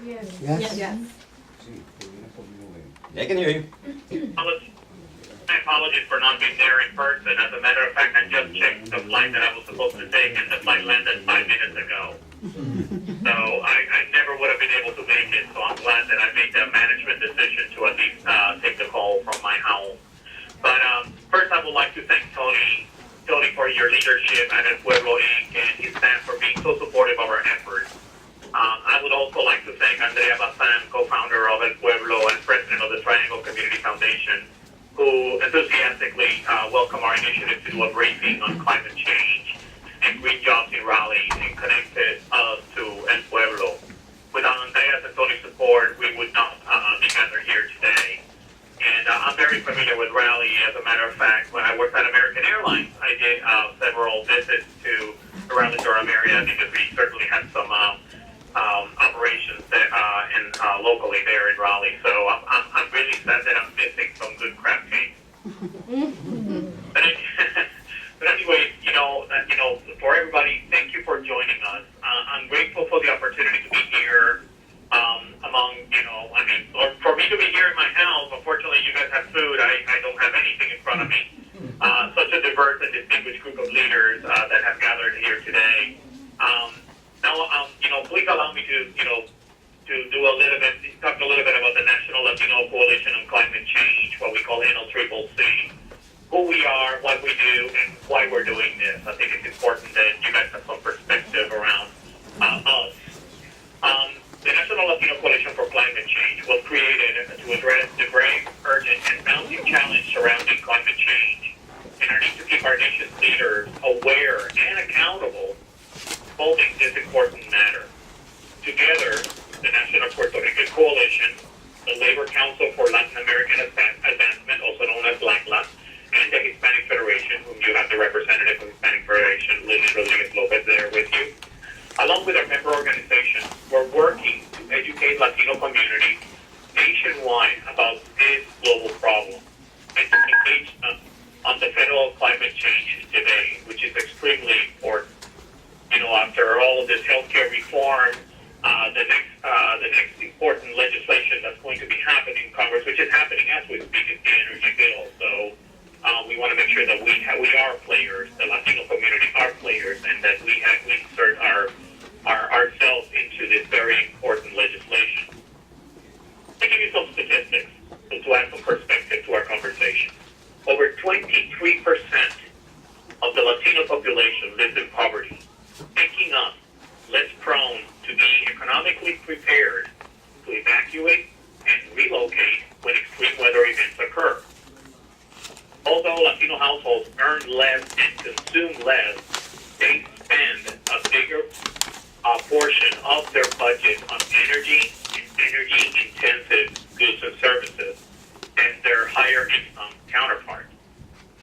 Yes. Yes. I can hear you. My apologies for not being there in person. As a matter of fact, I just checked the flight that I was supposed to take, and the flight landed 5 minutes ago. So I never would have been able to make it, so I'm glad that I made the management decision to at least take the call from my home. But first, I would like to thank Tony for your leadership at El Pueblo Inc. and his staff for being so supportive of our efforts. I would also like to thank Andrea Bazan, co-founder of El Pueblo and president of the Triangle Community Foundation, who enthusiastically welcomed our initiative to do a briefing on climate change and green jobs in Raleigh and connected us to El Pueblo. Without Andrea's and Tony's support, we would not be gathered here today. And I'm very familiar with Raleigh. As a matter of fact, when I worked at American Airlines, I did several visits to the Raleigh-Durham area because we certainly had some operations that, locally there in Raleigh. So I'm really sad that I'm missing some good crab cake. But anyway, for everybody, thank you for joining us. I'm grateful for the opportunity to be here or for me to be here in my house. Unfortunately, you guys have food. I don't have anything in front of me. Such a diverse and distinguished group of leaders that have gathered here today. Now, please allow me to talk a little bit about the National Latino Coalition on Climate Change, what we call NLCCC, who we are, what we do, and why we're doing this. I think it's important that you guys have some perspective around us. The National Latino Coalition for Climate Change was created to address the grave, urgent, and mounting challenge surrounding climate change and our need to keep our nation's leaders aware and accountable holding this important matter. Together, the National Puerto Rican Coalition, the Labor Council for Latin American Advancement, also known as LACLA, and the Hispanic Federation, whom you have the representative of the Hispanic Federation, Lily Rodriguez-Lopez, there with you. Along with our member organizations, we're working to educate Latino communities nationwide about this global problem and to engage on the federal climate change debate, which is extremely important. After all of this healthcare reform, the next important legislation that's going to be happening in Congress, which is happening as we speak, is the energy bill. So we want to make sure that we are players, the Latino community are players, and that we insert ourselves into this very important legislation. To give you some statistics, to add some perspective to our conversation, over 23% of the Latino population lives in poverty, making us less prone to be economically prepared to evacuate and relocate when extreme weather events occur. Although Latino households earn less and consume less,